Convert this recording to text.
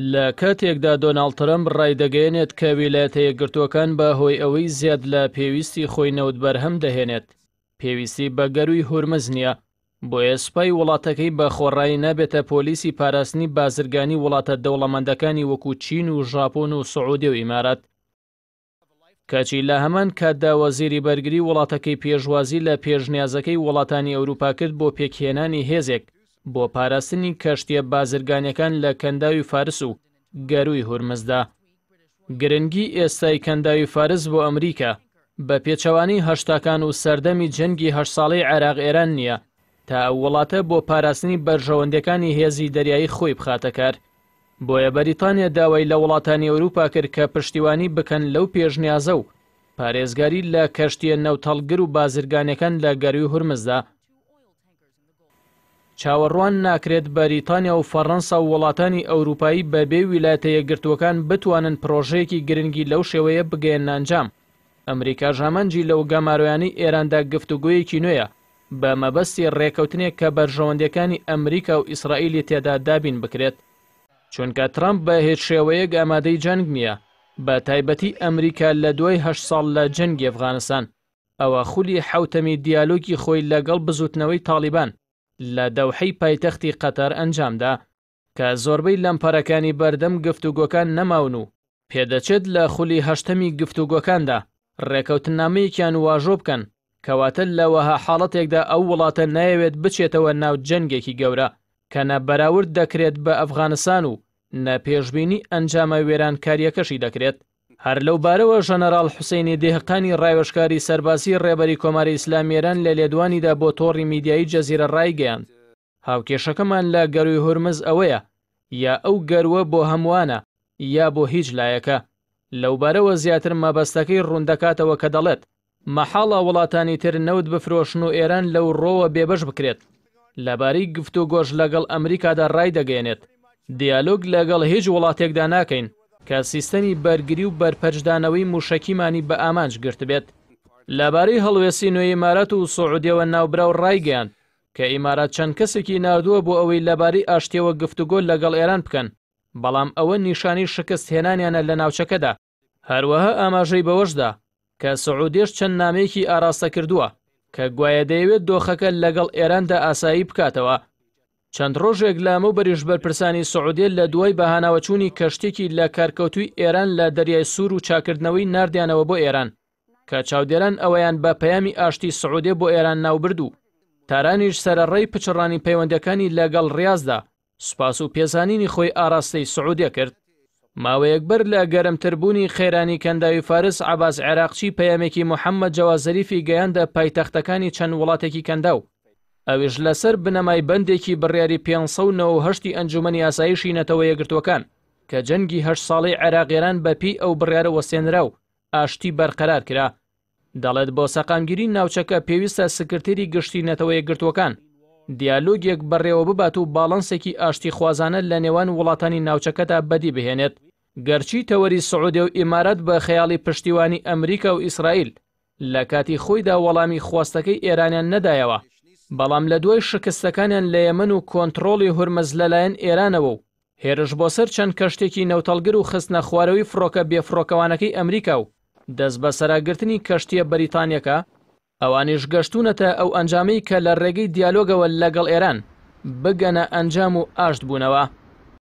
لە کاتێکدا دۆناڵد ترەمپ ڕایدەگەیەنێت کە ویلایەتە یەکگرتووەکان بە هۆی ئەوەی زیاد لە پێویستی خۆی نەوت بەرهەم دەهێنێت پێویستی بە گەروی هورمز نییە بۆیە سوپای وڵاتەکەی بە خۆڕایی نابێتە پۆلیسی پاراستنی بازرگانی وڵاتە دەوڵەمەندەکانی وەکو چین و ژاپۆن و سعودی و ئیمارات کاچی لە هەمان کاتدا وەزیری بەرگری وڵاتەکەی پێشوازی لە پێشنیازەکەی وڵاتانی ئەوروپا کرد بۆ پێکهێنانی هێزێک بۆ پاراستنی کەشتیە بازرگانیەکان لە کەنداوی فارس و گەروی هورمزدا. گرنگی ئێستای کەنداوی فارس بۆ ئەمریکا بە پێچەوانی هەشتاکان و سەردەمی جەنگی 8 ساڵەی عێراق ئێران نییە تا ئەو وڵاتە بۆ پاراستنی بەرژەوەندەکانی هێزی دەریایی خۆی بخاتە کار. بۆیە بەریتانیا داوای لە وڵاتانی ئەوروپا کرد کە پشتیوانی بکەن لەو پێشنیازە و پارێزگاری لە کەشتیە نەوتەڵگر و بازرگانیەکان لە گەروی هورمزدا. چاوەڕوان ناکرێت بەریتانیا و فەڕەنسا و وڵاتانی ئەوروپایی بەبێ ویلایەتە یەکگرتووەکان بتوانن پرۆژەیەکی گرنگی لەو شێوەیە بگەێنە ئەنجام. ئەمریکا ژامەنجی لەو گەمارویانەی ئێراندا گفتوگۆیەکی نوێیە بە مەبەستی ڕێکەوتنێک کە بەرژەوەندەکانی ئەمریکا و ئیسرائیلی تێدا دابین بکرێت. چونکە ترامپ بە هیچ شێوەیەک ئامادەی جەنگ نییە بە تایبەتی ئەمریکا لە دوای 8 ساڵ لە جەنگی ئەفغانستان ئەوە خولی حوتەمی دیالۆگی خۆی لەگەڵ بزوتنەوەی تاڵیبان لە دەوحەی پایتەختی قەتەر ئەنجامدا کە زۆربەی لەمپەرەکانی بەردەم گفتوگۆکان نەماون و پێدەچێت لە خولی هەشتەمی گفتوگۆکاندا ڕێکەوتنامەیەکیان واژۆ بکەن کەواتە لەوەها حاڵەتێکدا ئەو وڵاتە نایەوێت بچێتەوە ناو جەنگێکی گەورە کە نەبەراورد دەکرێت بە ئەفغانستان و نەپێشبینی ئەنجامە وێرانکاریەکەشی دەکرێت. هەر لەو بارەوە ژەنەڕاڵ حوسێنی دێهقانی ڕایوەشکاری سەربازی ڕێبەری کۆماری ئیسلامی ئێران لە لێدوانیدا بۆ تۆڕی میدیایی جەزیرە ڕایگەیاند هاوکێشەکەمان لە گەروی هورمز ئەوەیە یا ئەو گەروە بۆ هەمووانە یا بۆ هیچ لایەکە. لەو بارەوە زیاتر مەبەستەکەی ڕوندەکاتەوە کە دەڵێت مەحاڵە وڵاتانی تر نەوت بفرۆشن و ئێران لەو ڕۆوە بێبەش بکرێت لەبارەی گفتوگۆش لەگەڵ ئەمریکادا ڕای دەگەێنێت. دیالۆگ لەگەڵ هیچ وڵاتێکدا ناکەین کە سیستەمی بەرگری و بەرپەرجدانەوەی موشەکیمانی بە ئامانج گرت بێت. لەبارەی هەڵوێستی نوێی ئیمارات و سعودیەوە ناوبراو ڕایگەیان کە ئیمارات چەند کەسێکی نردووە بۆ ئەوەی لەبارەی ئاشتیەوە گفتوگۆ لەگەڵ ئێران بکەن بەڵام ئەوە نیشانی شکست هێنانیانە لە ناوچەکەدا. هەروەها ئاماژەی بەوەشدا کە سعودیش چەند نامەیەکی ئاراستە کردووە کە گوایە دەیەوێت دۆخەکە لەگەڵ ئێراندا ئاسایی بکاتەوە. چەند ڕۆژێک لەمە بەریش بەرپرسانی سعودیە لە دوای بەهاناوەچوونی کەشتێکی لە کارکەوتوی ئێران لە دەریای سوور و چاکردنەوەی نردیانەوە بۆ ئێران کە چاودێران ئەوەیان بە پەیامی ئاشتی سعودیە بۆ ئێران ناوبرد و تارانیش سەرەڕای پچڕانی پەیوەندەکانی لەگەڵ ڕیازدا سوپاس و پێزانینی خۆی ئاراستەی سعودیە کرد. ماوەیەک بەر لە گەرمتربوونی خێرانی کەنداوی فارس عەباس عێراقچی پەیامێکی موحەممەد جەواز زەریفی گەیاندە پایتەختەکانی چەند وڵاتێکی کەنداو ئەویش لەسەر بنەمای بەندێکی بڕیاری 598 ئەنجومەنی ئاسایشی نەتەوە یەکگرتووەکان کە جەنگی 8 ساڵەی عێراقیێران بەپی ئەو بڕیارە وەستێنرا و ئاشتی بەرقەرار کرا. دەڵێت بۆ سەقامگیری ناوچەکە پێویستە سکرتێری گشتی نەتەوە یەکگرتووەکان دیالۆگێک بەڕێوە ببات و باڵەنسێکی ئاشتی خوازانە لە نێوان وڵاتانی ناوچەکەدا بەدی بهێنێت. گەرچی تەوەری سعودیە و ئیمارات بە خەیاڵی پشتیوانی ئەمریکا و ئیسرائیل لە کاتی خۆیدا وەڵامی خواستەکەی ئێرانیان نەدایەوە بەڵام لە دوای شکستەکانیان لە یەمەن و کۆنتڕۆڵی هورمز لەلایەن ئێرانەوە و هێرش بۆ سەر چەند کەشتێکی نەوتەڵگر و خستنە خوارەوەی فڕۆکە بێفڕۆکەوانەکەی ئەمریکا و دەست بە سەراگرتنی کەشتیە بەریتانیەکە ئەوانیش گەشتونەتە ئەو ئەنجامەی کە لە ڕێگەی دیالۆگەوە لەگەڵ ئێران بگەنە ئەنجام و ئاشت بوونەوە.